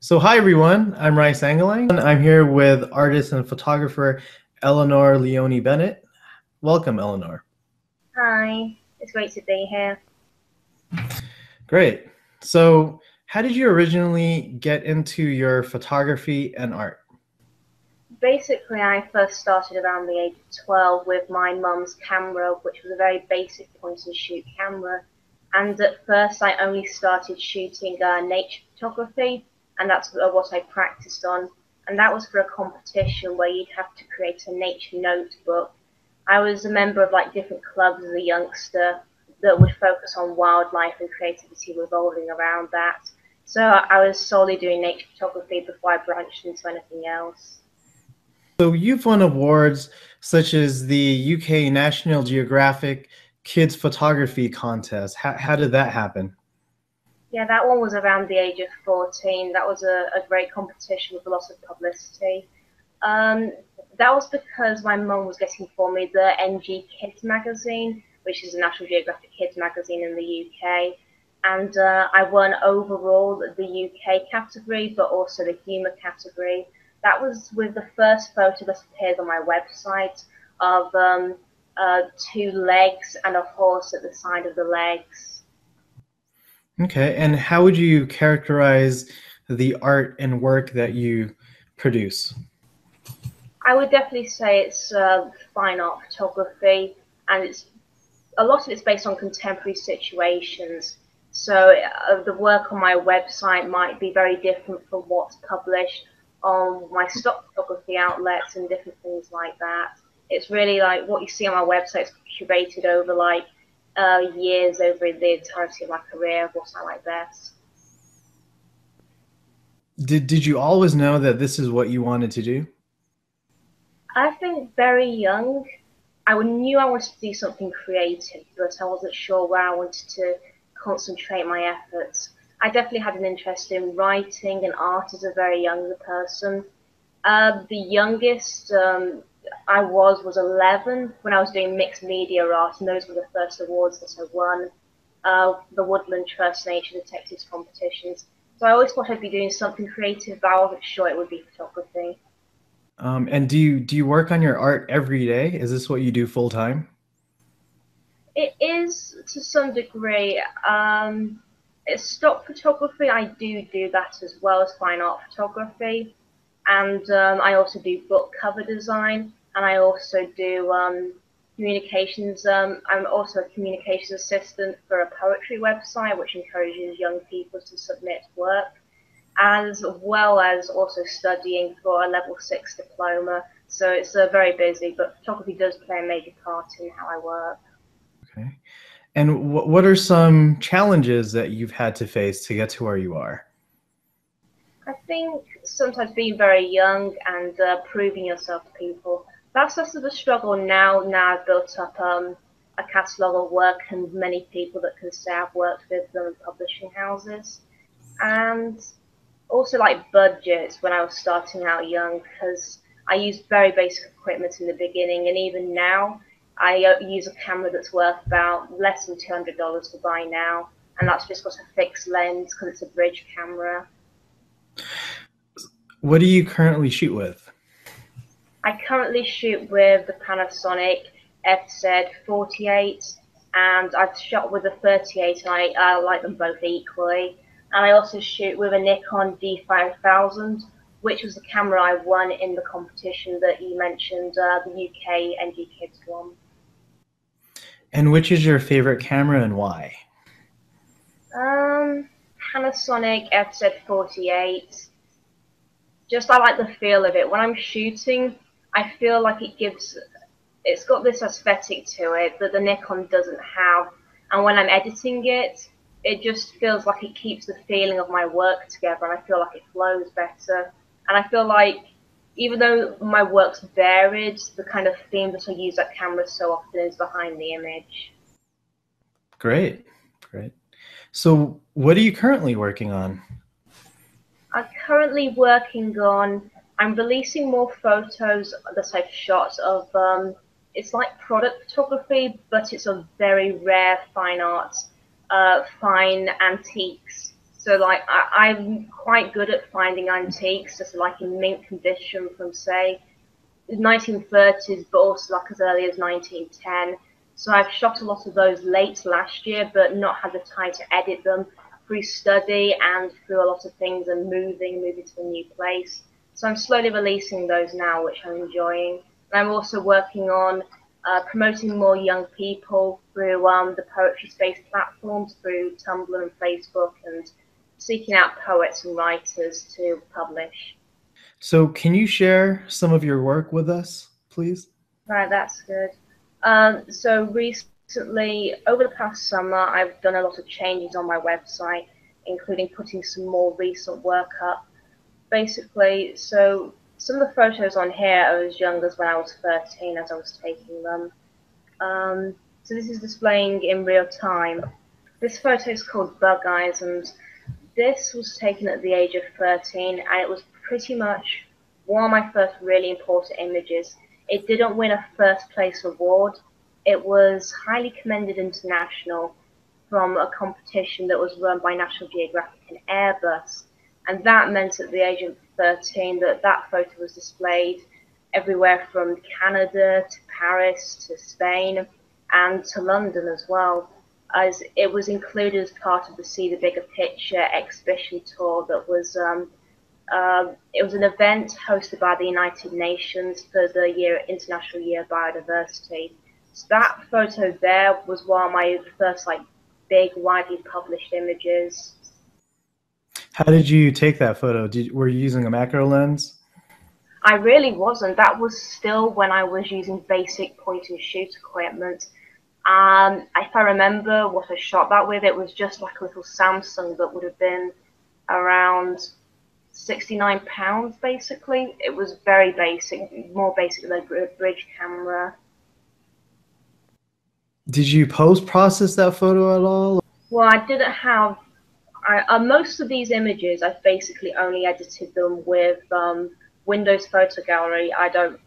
So hi everyone, I'm Rice Angelang. I'm here with artist and photographer Eleanor Leone Bennett. Welcome, Eleanor. Hi, it's great to be here. Great. So how did you originally get into your photography and art? Basically, I first started around the age of 12 with my mum's camera, which was a very basic point and shoot camera. And at first, I only started shooting nature photography, and that's what I practiced on. And that was for a competition where you'd have to create a nature notebook. I was a member of like different clubs as a youngster that would focus on wildlife and creativity revolving around that. So I was solely doing nature photography before I branched into anything else. So you've won awards such as the UK National Geographic Kids Photography Contest. How did that happen? Yeah, that one was around the age of 14. That was a great competition with a lot of publicity. Um, that was because my mum was getting for me the NG Kids magazine, which is a National Geographic Kids magazine in the UK. And I won overall the UK category, but also the humour category. That was with the first photo that appears on my website of two legs and a horse at the side of the legs. Okay, and how would you characterize the art and work that you produce? I would definitely say it's fine art photography, and it's a lot of it's based on contemporary situations. So the work on my website might be very different from what's published on my stock photography outlets and different things like that. It's really like what you see on my website is curated over like years over the entirety of my career of what I like best. Did you always know that this is what you wanted to do? I think very young, I knew I wanted to do something creative, but I wasn't sure where I wanted to concentrate my efforts. I definitely had an interest in writing and art as a very young person. The youngest I was 11 when I was doing mixed media art, and those were the first awards that I won. The Woodland Trust Nature Detectives competitions. So I always thought I'd be doing something creative, but I wasn't sure it would be photography. And do you work on your art every day? Is this what you do full time? It is to some degree. It's stock photography. I do that as well as fine art photography, and I also do book cover design, and I also do communications. I'm also a communications assistant for a poetry website, which encourages young people to submit work, as well as also studying for a level 6 diploma. So it's very busy, but photography does play a major part in how I work. Okay. And what are some challenges that you've had to face to get to where you are? I think sometimes being very young and proving yourself to people, that's less of a struggle now. Now I've built up a catalogue of work and many people that can say I've worked with them in publishing houses. And also like budgets when I was starting out young, because I used very basic equipment in the beginning, and even now I use a camera that's worth about less than $200 to buy now, and that's just got a fixed lens because it's a bridge camera. What do you currently shoot with? I currently shoot with the Panasonic FZ48, and I've shot with the 38, and I like them both equally. And I also shoot with a Nikon D5000, which was the camera I won in the competition that you mentioned, the UK NG Kids one. And which is your favorite camera and why? Um, Panasonic FZ48. Just I like the feel of it. When I'm shooting, I feel like it's got this aesthetic to it that the Nikon doesn't have. And when I'm editing it, it just feels like it keeps the feeling of my work together, and I feel like it flows better. And I feel like even though my work's varied, the kind of theme that I use that camera so often is behind the image. Great, great. So what are you currently working on? I'm currently working on. I'm releasing more photos that I've shot of. It's like product photography, but it's a very rare fine art, fine antiques. So like I'm quite good at finding antiques, just like in mint condition from say 1930s, but also like as early as 1910. So I've shot a lot of those late last year, but not had the time to edit them through study and through a lot of things and moving to a new place. So I'm slowly releasing those now, which I'm enjoying. And I'm also working on promoting more young people through the poetry space platforms, through Tumblr and Facebook, and seeking out poets and writers to publish. So can you share some of your work with us, please? Right, that's good. So recently, over the past summer, I've done a lot of changes on my website, including putting some more recent work up. Basically, so some of the photos on here are as young as when I was 13 as I was taking them. So this is displaying in real time. This photo is called Bug Eyes, and this was taken at the age of 13, and it was pretty much one of my first really important images. It didn't win a first place award. It was highly commended international from a competition that was run by National Geographic and Airbus. And that meant at the age of 13 that that photo was displayed everywhere from Canada to Paris to Spain and to London as well, as it was included as part of the See the Bigger Picture exhibition tour that was it was an event hosted by the United Nations for the International Year of Biodiversity. So that photo there was one of my first like big, widely published images. How did you take that photo? Were you using a macro lens? I really wasn't. That was still when I was using basic point and shoot equipment. If I remember what I shot that with, it was just like a little Samsung that would have been around £69 basically. It was very basic, more basic than a bridge camera. Did you post process that photo at all? Well, I didn't have. Most of these images, I've basically only edited them with Windows Photo Gallery. I don't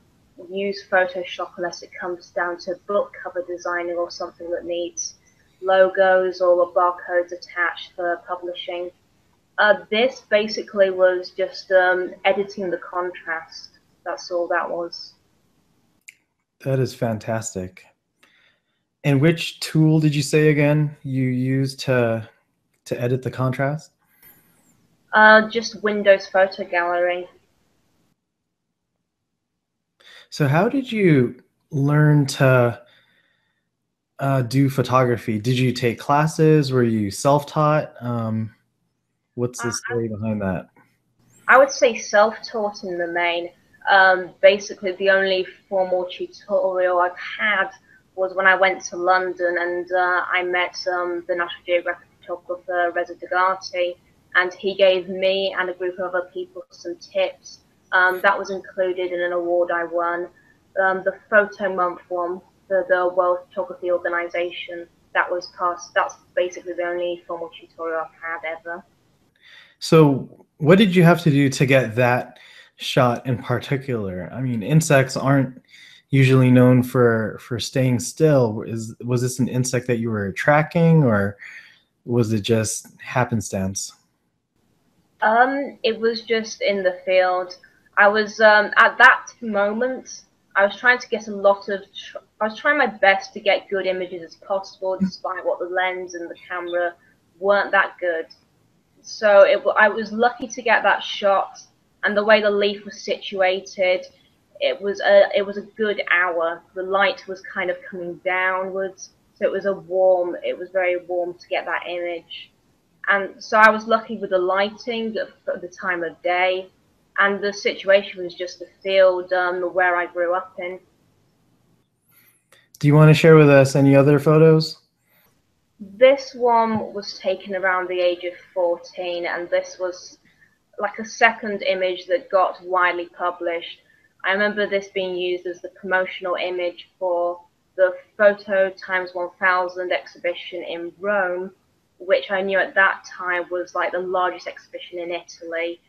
use Photoshop unless it comes down to book cover designing or something that needs logos or barcodes attached for publishing. This basically was just editing the contrast. That's all that was. That is fantastic. And which tool did you say again you used to edit the contrast? Just Windows Photo Gallery. So how did you learn to do photography? Did you take classes? Were you self-taught? What's the story behind that? I would say self-taught in the main. Basically, the only formal tutorial I've had was when I went to London and I met the National Geographic photographer Reza Degati, and he gave me and a group of other people some tips. That was included in an award I won, the Photo Month one for the World Photography Organization. That was passed. That's basically the only formal tutorial I've had ever. So what did you have to do to get that shot in particular? I mean, insects aren't usually known for staying still. Was this an insect that you were tracking, or was it just happenstance? It was just in the field. I was at that moment. I was trying to get a lot of. I was trying my best to get good images as possible, despite what the lens and the camera weren't that good. So I was lucky to get that shot, and the way the leaf was situated, it was a good hour. The light was kind of coming downwards, so it was very warm to get that image. And so I was lucky with the lighting at the time of day, and the situation was just the field where I grew up in. Do you want to share with us any other photos? This one was taken around the age of 14, and this was like a second image that got widely published. I remember this being used as the promotional image for the Photo Times 1000 exhibition in Rome, which I knew at that time was like the largest exhibition in Italy.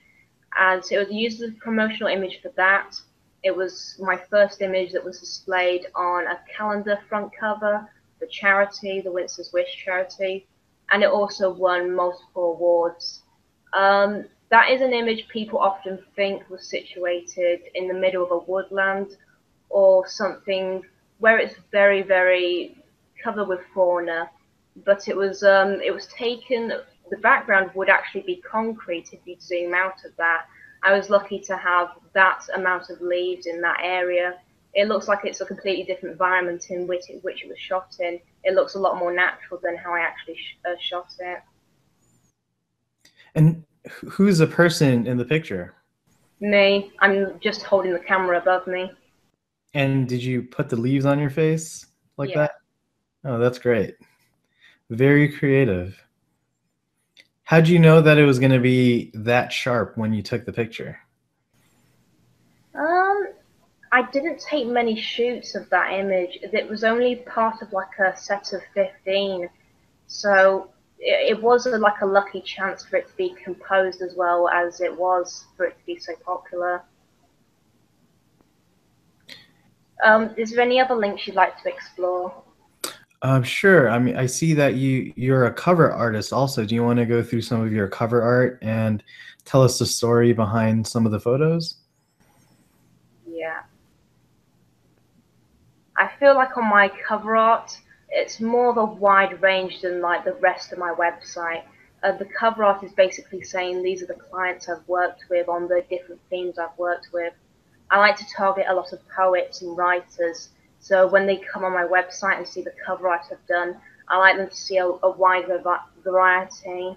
And so it was used as a promotional image for that. It was my first image that was displayed on a calendar front cover, the charity, the Winston's Wish charity, and it also won multiple awards. That is an image people often think was situated in the middle of a woodland or something where it's very, very covered with fauna. But it was taken. The background would actually be concrete if you zoom out of that. I was lucky to have that amount of leaves in that area. It looks like it's a completely different environment in which it was shot in. It looks a lot more natural than how I actually shot it. And who's the person in the picture? Me, I'm just holding the camera above me. And did you put the leaves on your face like Yeah. that? Oh, that's great. Very creative. How'd you know that it was going to be that sharp when you took the picture? Um, I didn't take many shoots of that image. It was only part of like a set of 15. So it was like a lucky chance for it to be composed as well as it was for it to be so popular. Is there any other links you'd like to explore? Sure. I mean, I see that you're a cover artist also. Do you want to go through some of your cover art and tell us the story behind some of the photos? Yeah. I feel like on my cover art, it's more of a wide range than like the rest of my website. The cover art is basically saying these are the clients I've worked with on the different themes I've worked with. I like to target a lot of poets and writers, so when they come on my website and see the cover art I've done, I like them to see a wide variety.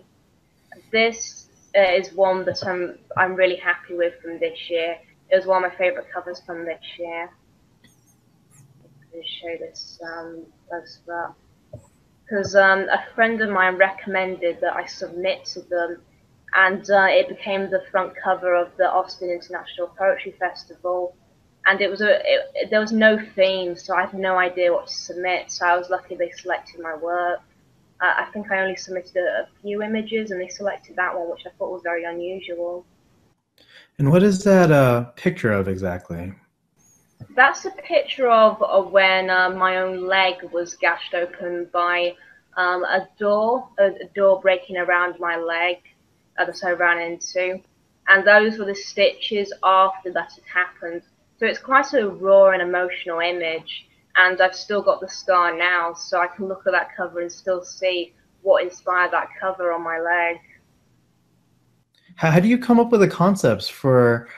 This is one that I'm really happy with from this year. It was one of my favourite covers from this year. To show this close up because a friend of mine recommended that I submit to them, and it became the front cover of the Austin International Poetry Festival. And there was no theme, so I had no idea what to submit. So I was lucky they selected my work. I think I only submitted a few images, and they selected that one, which I thought was very unusual. And what is that picture of exactly? That's a picture of when my own leg was gashed open by a door breaking around my leg that I ran into. And those were the stitches after that had happened. So it's quite a raw and emotional image. And I've still got the scar now, so I can look at that cover and still see what inspired that cover on my leg. How do you come up with the concepts for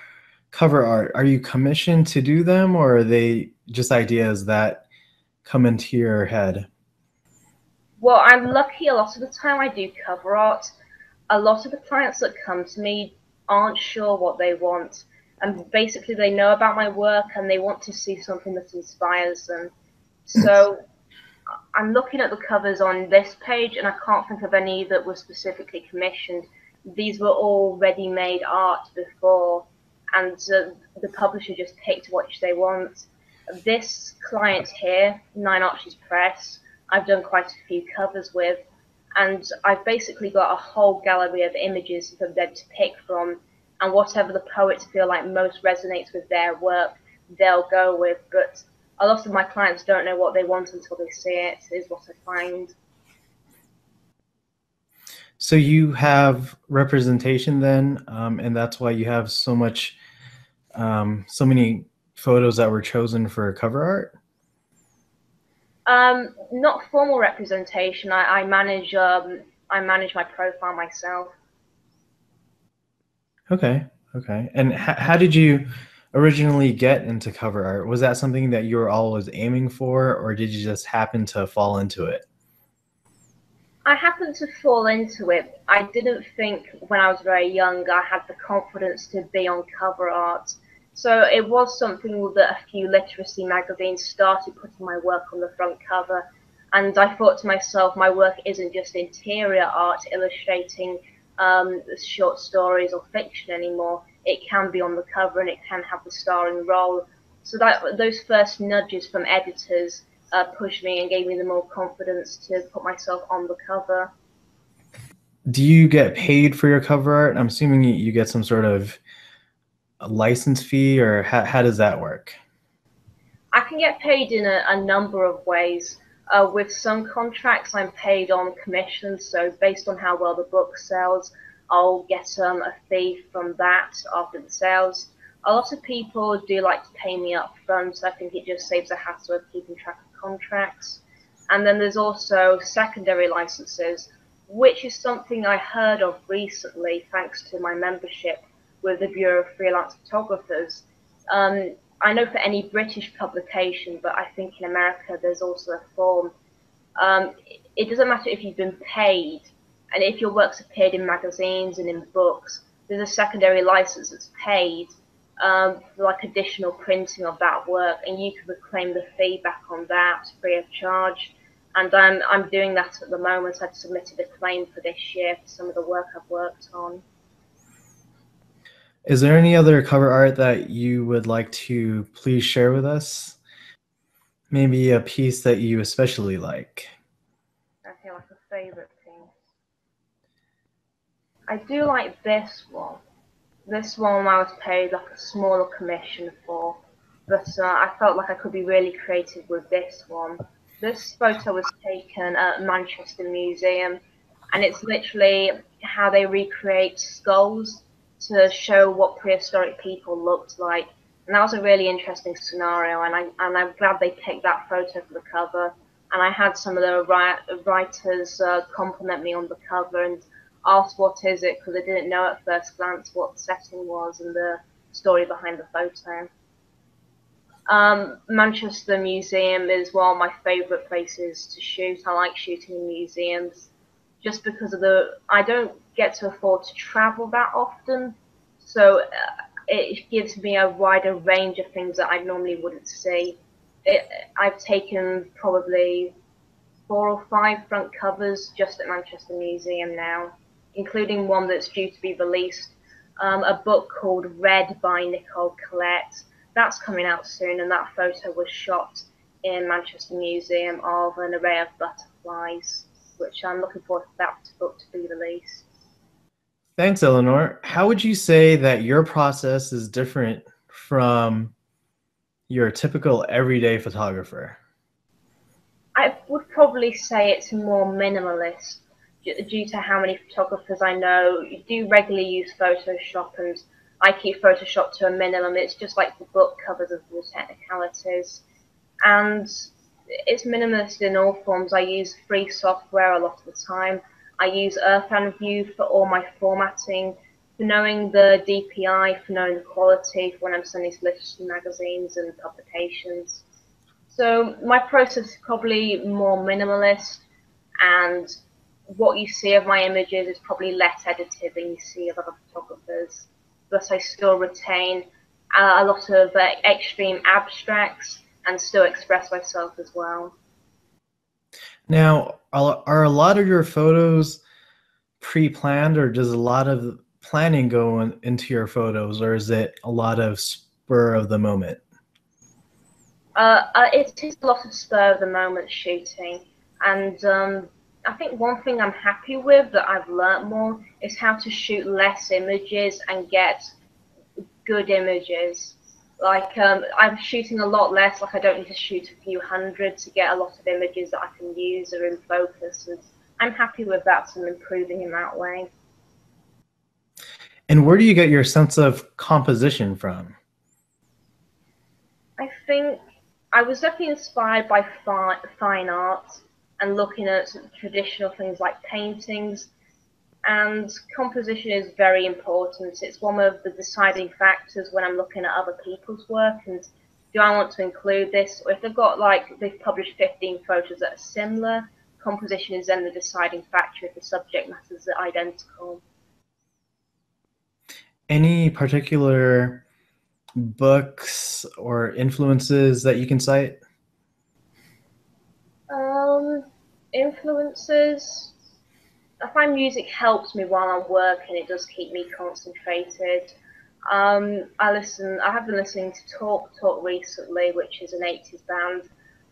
cover art? Are you commissioned to do them, or are they just ideas that come into your head? Well, I'm lucky a lot of the time I do cover art. A lot of the clients that come to me aren't sure what they want. And basically, they know about my work and they want to see something that inspires them. So I'm looking at the covers on this page and I can't think of any that were specifically commissioned. These were all ready-made art before, and the publisher just picked which they want. This client here, Nine Arches Press, I've done quite a few covers with, and I've basically got a whole gallery of images for them to pick from, and whatever the poets feel like most resonates with their work, they'll go with. But a lot of my clients don't know what they want until they see it, is what I find. So you have representation then, and that's why you have so many photos that were chosen for cover art. Not formal representation. I manage my profile myself. Okay, okay. And how did you originally get into cover art? Was that something that you were always aiming for, or did you just happen to fall into it? I happened to fall into it. I didn't think when I was very young I had the confidence to be on cover art. So it was something that a few literacy magazines started putting my work on the front cover. And I thought to myself, my work isn't just interior art illustrating short stories or fiction anymore. It can be on the cover and it can have the starring role. So that those first nudges from editors pushed me and gave me the more confidence to put myself on the cover. Do you get paid for your cover art? I'm assuming you get some sort of a license fee, or how does that work? I can get paid in a number of ways. With some contracts, I'm paid on commission, so based on how well the book sells, I'll get a fee from that after the sales. A lot of people do like to pay me up front, so I think it just saves the hassle of keeping track of contracts. And then there's also secondary licenses, which is something I heard of recently thanks to my membership with the Bureau of Freelance Photographers. I know for any British publication, but I think in America there's also a form. It doesn't matter if you've been paid, and if your work's appeared in magazines and in books, there's a secondary license that's paid for like additional printing of that work, and you can reclaim the fee back on that free of charge. And I'm doing that at the moment. I've submitted a claim for this year for some of the work I've worked on. Is there any other cover art that you would like to please share with us? Maybe a piece that you especially like. I feel like a favourite thing. I do like this one. This one I was paid like a smaller commission for, but I felt like I could be really creative with this one. This photo was taken at Manchester Museum, and it's literally how they recreate skulls to show what prehistoric people looked like. And that was a really interesting scenario, and I'm glad they picked that photo for the cover. And I had some of the writers compliment me on the cover and asked what is it, because I didn't know at first glance what the setting was and the story behind the photo. Manchester Museum is one of my favourite places to shoot. I like shooting in museums just because of I don't get to afford to travel that often, so it gives me a wider range of things that I normally wouldn't see. I've taken probably 4 or 5 front covers just at Manchester Museum now, including one that's due to be released, a book called Red by Nicole Collette. That's coming out soon, and that photo was shot in Manchester Museum of an array of butterflies, which I'm looking forward for that book to be released. Thanks, Eleanor. How would you say that your process is different from your typical everyday photographer? I would probably say it's more minimalist due to how many photographers I know do regularly use Photoshop, and I keep Photoshop to a minimum. It's just like the book covers of the technicalities. And it's minimalist in all forms. I use free software a lot of the time. I use Earthbound View for all my formatting, for knowing the DPI, for knowing the quality, for when I'm sending lists to magazines and publications. So my process is probably more minimalist, and what you see of my images is probably less edited than you see of other photographers, but I still retain a lot of extreme abstracts and still express myself as well. Now, are a lot of your photos pre-planned, or does a lot of planning go into your photos, or is it a lot of spur of the moment? It is a lot of spur of the moment shooting, and I think one thing I'm happy with that I've learnt more is how to shoot less images and get good images. Like I'm shooting a lot less. Like I don't need to shoot a few hundred to get a lot of images that I can use or in focus, and I'm happy with that. So I'm improving in that way. And where do you get your sense of composition from? I think I was definitely inspired by fine art and looking at traditional things like paintings. And composition is very important. It's one of the deciding factors when I'm looking at other people's work, and do I want to include this? Or if they've published 15 photos that are similar, composition is then the deciding factor if the subject matters are identical. Any particular books or influences that you can cite? Um, Influences. I find music helps me while I'm working. It does keep me concentrated. I have been listening to Talk recently, which is an 80s band.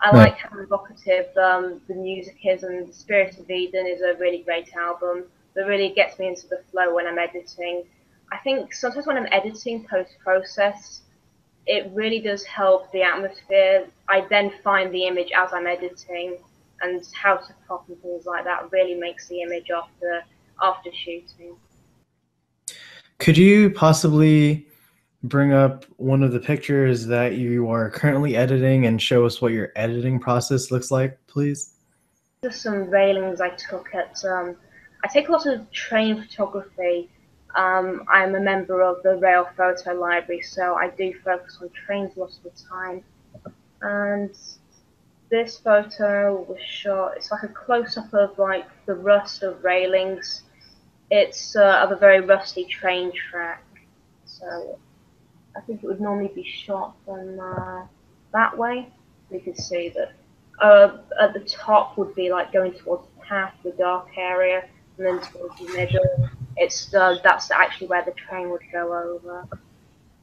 I Nice. like how evocative the music is, and Spirit of Eden is a really great album that really gets me into the flow when I'm editing. I think sometimes when I'm editing post process, it really does help the atmosphere. I then find the image as I'm editing, and how to crop and things like that really makes the image after shooting. Could you possibly bring up one of the pictures that you are currently editing and show us what your editing process looks like, please? Just some railings I took at. I take a lot of train photography. I'm a member of the Rail Photo Library, so I do focus on trains a lot of the time. And this photo was shot. It's like a close-up of like the rust of railings. It's of a very rusty train track, so I think it would normally be shot from that way. You can see that at the top would be like going towards the path, the dark area, and then towards the middle, it's that's actually where the train would go over.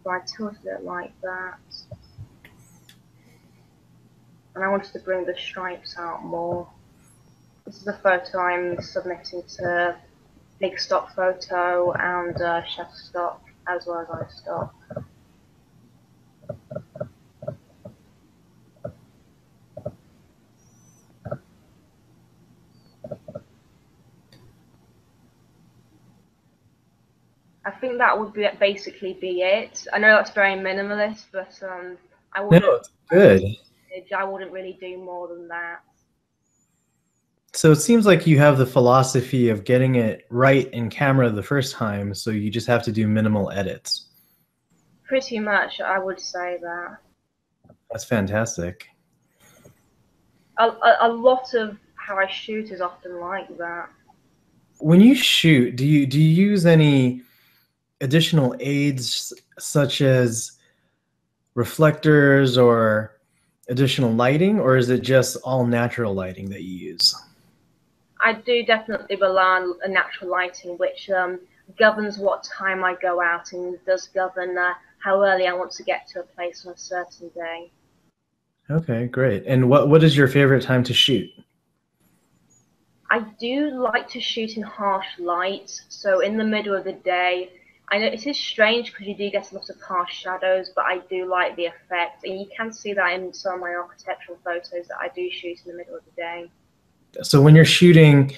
So I tilted it like that, and I wanted to bring the stripes out more. This is a photo I'm submitting to Big Stock Photo and Shutterstock as well as iStock. I think that would basically be it. I know that's very minimalist, but I wouldn't. No, it's good. I wouldn't really do more than that. So it seems like you have the philosophy of getting it right in camera the first time, so you just have to do minimal edits. Pretty much, I would say that. That's fantastic. A lot of how I shoot is often like that. When you shoot, do you use any additional aids such as reflectors or additional lighting, or is it just all natural lighting that you use? I do definitely rely on a natural lighting, which governs what time I go out and does govern how early I want to get to a place on a certain day. Okay, great. And what is your favorite time to shoot? I do like to shoot in harsh light, so in the middle of the day. I know it is strange because you do get a lot of harsh shadows, but I do like the effect, and you can see that in some of my architectural photos that I do shoot in the middle of the day. So when you're shooting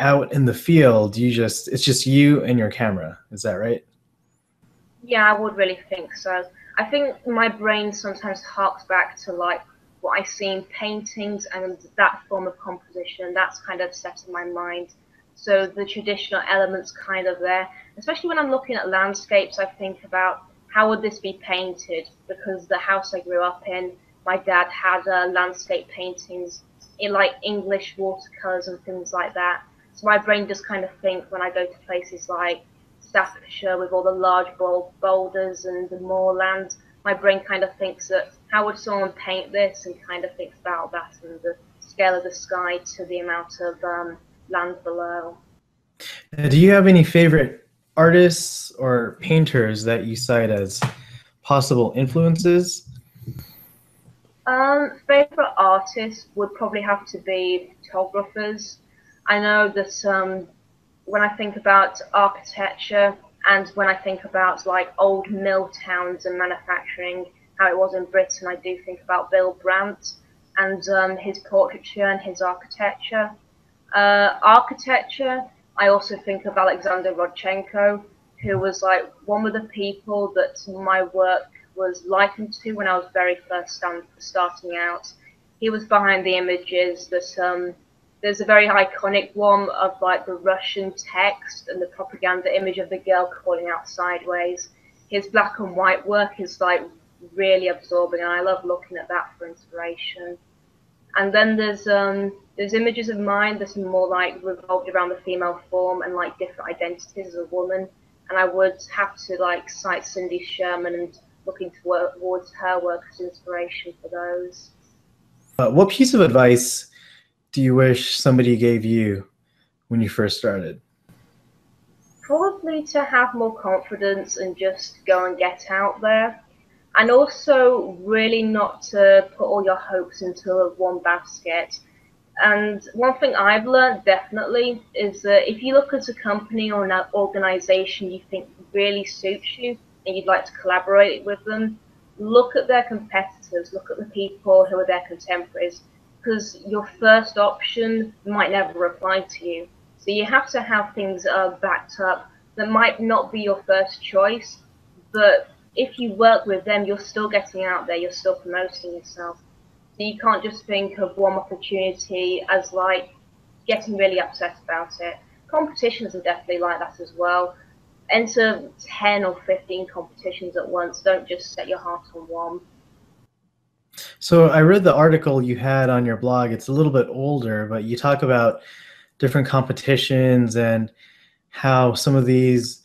out in the field, it's just you and your camera. Is that right? Yeah, I would really think so. I think my brain sometimes harks back to like what I see in paintings and that form of composition. That's kind of set in my mind. So the traditional elements kind of there. Especially when I'm looking at landscapes, I think about how would this be painted? Because the house I grew up in, my dad had landscape paintings in like English watercolors and things like that. So my brain just kind of think when I go to places like Staffordshire with all the large boulders and the moorland, my brain kind of thinks that how would someone paint this, and kind of thinks about that and the scale of the sky to the amount of land below. Do you have any favorite artists or painters that you cite as possible influences? Favorite artists would probably have to be photographers. I know that when I think about architecture and when I think about like old mill towns and manufacturing, how it was in Britain, I do think about Bill Brandt and his portraiture and his architecture. Architecture, I also think of Alexander Rodchenko, who was like one of the people that my work was likened to when I was very first starting out. He was behind the images that there's a very iconic one of like the Russian text and the propaganda image of the girl calling out sideways. His black and white work is like really absorbing, and I love looking at that for inspiration. And then there's images of mine that are more like revolved around the female form and like different identities as a woman. And I would have to like cite Cindy Sherman and looking towards her work as inspiration for those. What piece of advice do you wish somebody gave you when you first started? Probably to have more confidence and just go and get out there. And also really not to put all your hopes into one basket. And one thing I've learned definitely is that if you look at a company or an organization you think really suits you and you'd like to collaborate with them, look at their competitors, look at the people who are their contemporaries, because your first option might never apply to you. So you have to have things backed up that might not be your first choice, but if you work with them, you're still getting out there, you're still promoting yourself. So you can't just think of one opportunity as like getting really upset about it. Competitions are definitely like that as well. Enter 10 or 15 competitions at once. Don't just set your heart on one. So I read the article you had on your blog. It's a little bit older, but you talk about different competitions and how some of these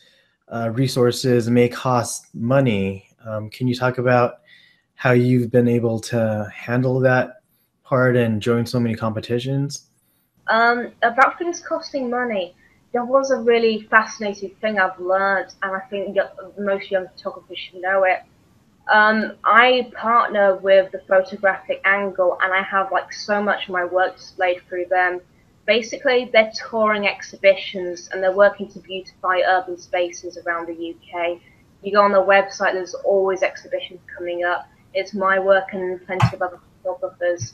resources may cost money. Can you talk about how you've been able to handle that part and join so many competitions? About things costing money, there was a really fascinating thing I've learned, and I think most young photographers should know it. I partner with the Photographic Angle, and I have like so much of my work displayed through them. Basically, they're touring exhibitions and they're working to beautify urban spaces around the UK. You go on their website, there's always exhibitions coming up. It's my work and plenty of other photographers.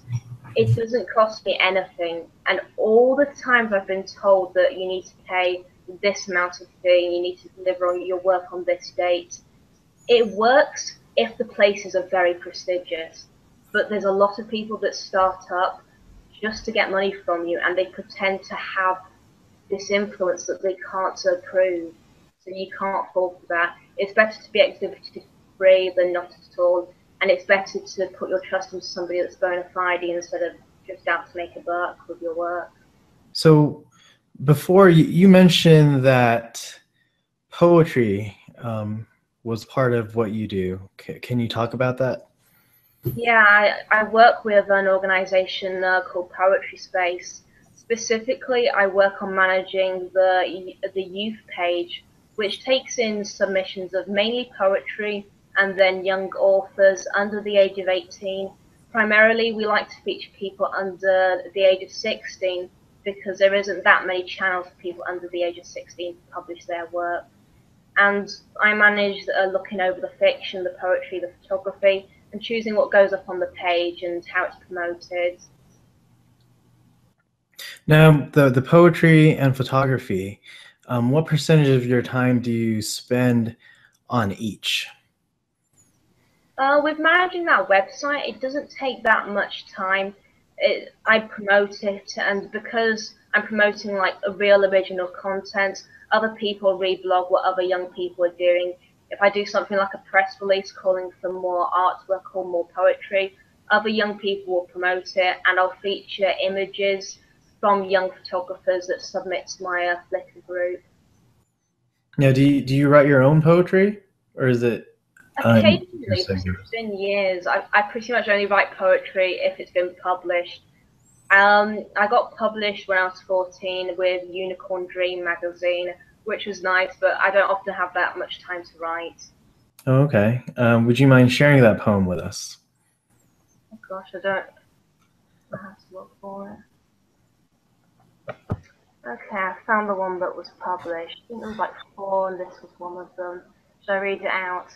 It doesn't cost me anything, and all the times I've been told that you need to pay this amount of fee, you need to deliver on your work on this date, it works if the places are very prestigious, but there's a lot of people that start up just to get money from you, and they pretend to have this influence that they can't prove. So you can't fall for that. It's better to be exhibited free than not at all, and it's better to put your trust into somebody that's bona fide instead of just out to make a buck with your work. So before you mentioned that poetry was part of what you do. Can you talk about that? Yeah, I work with an organization called Poetry Space. Specifically, I work on managing the youth page, which takes in submissions of mainly poetry and then young authors under the age of 18. Primarily, we like to feature people under the age of 16 because there isn't that many channels for people under the age of 16 to publish their work. And I manage looking over the fiction, the poetry, the photography, and choosing what goes up on the page and how it's promoted. Now, the poetry and photography, what percentage of your time do you spend on each? With managing that website, it doesn't take that much time. I promote it, and because I'm promoting like a real original content, other people reblog what other young people are doing. If I do something like a press release calling for more artwork or more poetry, other young people will promote it, and I'll feature images from young photographers that submit to my Flickr group. Now, do you write your own poetry, or is it Occasionally, hearsay? because it's been years, I pretty much only write poetry if it's been published. I got published when I was 14 with Unicorn Dream magazine, which was nice, but I don't often have that much time to write. Oh, okay. Would you mind sharing that poem with us? Oh gosh, I don't know how to look for it. Okay, I found the one that was published. I think there was like four, and this was one of them. Should I read it out?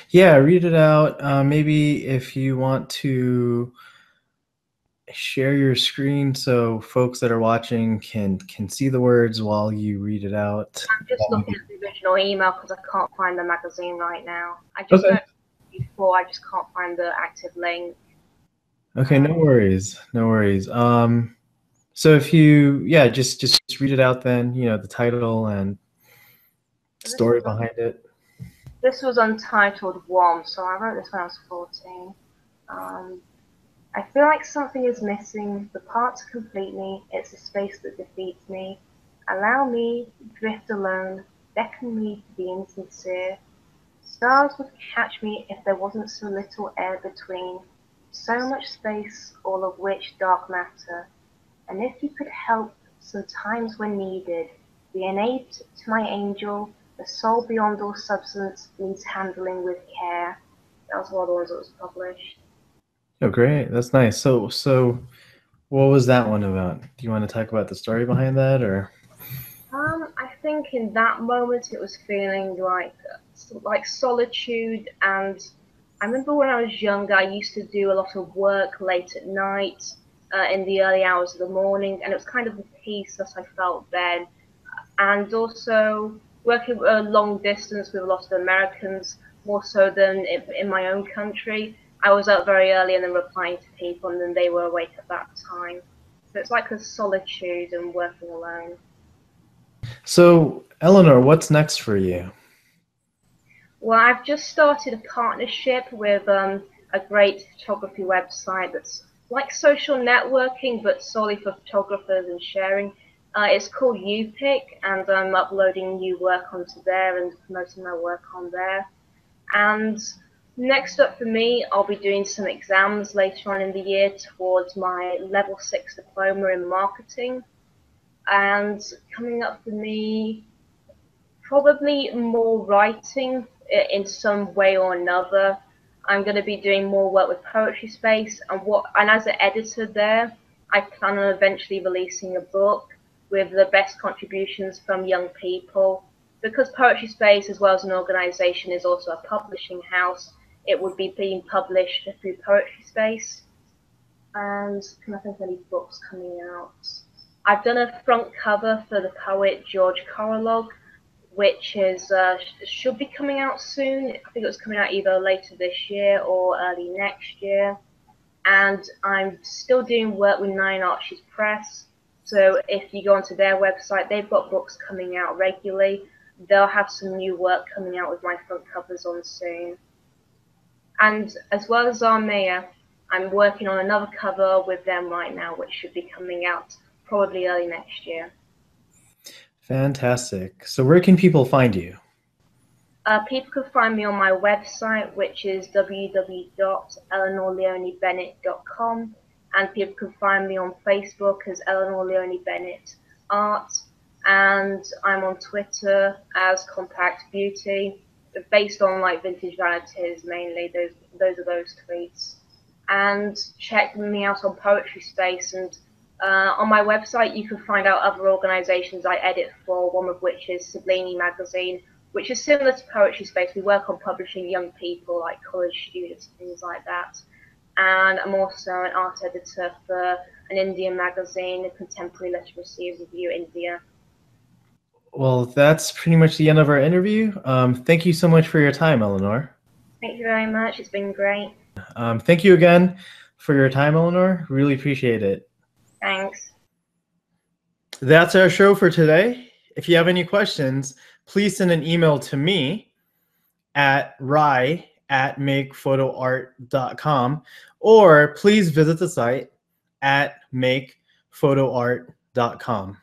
Yeah, read it out. Maybe if you want to share your screen so folks that are watching can see the words while you read it out. I'm just looking at the original email because I can't find the magazine right now. I just Okay. don't before. I just can't find the active link. Okay, no worries. No worries. So if you, yeah, just read it out then, the title and This story was behind it. this was untitled one, so I wrote this when I was 14. Um, I feel like something is missing, the part to complete me, it's the space that defeats me. Allow me, drift alone, beckon me to be insincere. Stars would catch me if there wasn't so little air between, so much space, all of which dark matter. And if you could help, sometimes when needed, be an aid to my angel, the soul beyond all substance needs handling with care. That was one of the ones that was published. Oh, great. That's nice. So what was that one about? Do you want to talk about the story behind that or? I think in that moment it was feeling like solitude, and I remember when I was younger, I used to do a lot of work late at night, in the early hours of the morning, and it was kind of the peace that I felt then, and also working long distance with a lot of Americans, more so than in my own country. I was up very early and then replying to people, and then they were awake at that time. So it's like a solitude and working alone. So, Eleanor, what's next for you? Well, I've just started a partnership with a great photography website that's like social networking, but solely for photographers and sharing. It's called UPic, and I'm uploading new work onto there and promoting my work on there. And next up for me, I'll be doing some exams later on in the year towards my level 6 diploma in marketing. And coming up for me, probably more writing in some way or another. I'm going to be doing more work with Poetry Space, and as an editor there, I plan on eventually releasing a book with the best contributions from young people. Because Poetry Space, as well as an organisation, is also a publishing house, it would be being published through Poetry Space. And can I think of any books coming out? I've done a front cover for the poet George Korolog, which is should be coming out soon. I think it's coming out either later this year or early next year. And I'm still doing work with Nine Arches Press. So if you go onto their website, they've got books coming out regularly. They'll have some new work coming out with my front covers on soon. And as well as Armea, I'm working on another cover with them right now, which should be coming out probably early next year. Fantastic. So where can people find you? People can find me on my website, which is www.eleanorleonnebennett.com, and people can find me on Facebook as Eleanor Leonne Bennett Art, and I'm on Twitter as Compact Beauty, based on like vintage vanities mainly. Those are those tweets. And check me out on Poetry Space, and on my website you can find out other organisations I edit for, one of which is Sublini Magazine, which is similar to Poetry Space. We work on publishing young people, like college students, things like that. And I'm also an art editor for an Indian magazine, Contemporary Literacy Review India. Well, that's pretty much the end of our interview. Thank you so much for your time, Eleanor. Thank you very much. It's been great. Thank you again for your time, Eleanor. Really appreciate it. Thanks. That's our show for today. If you have any questions, please send an email to me at rye@makephotoart.com, or please visit the site at makephotoart.com.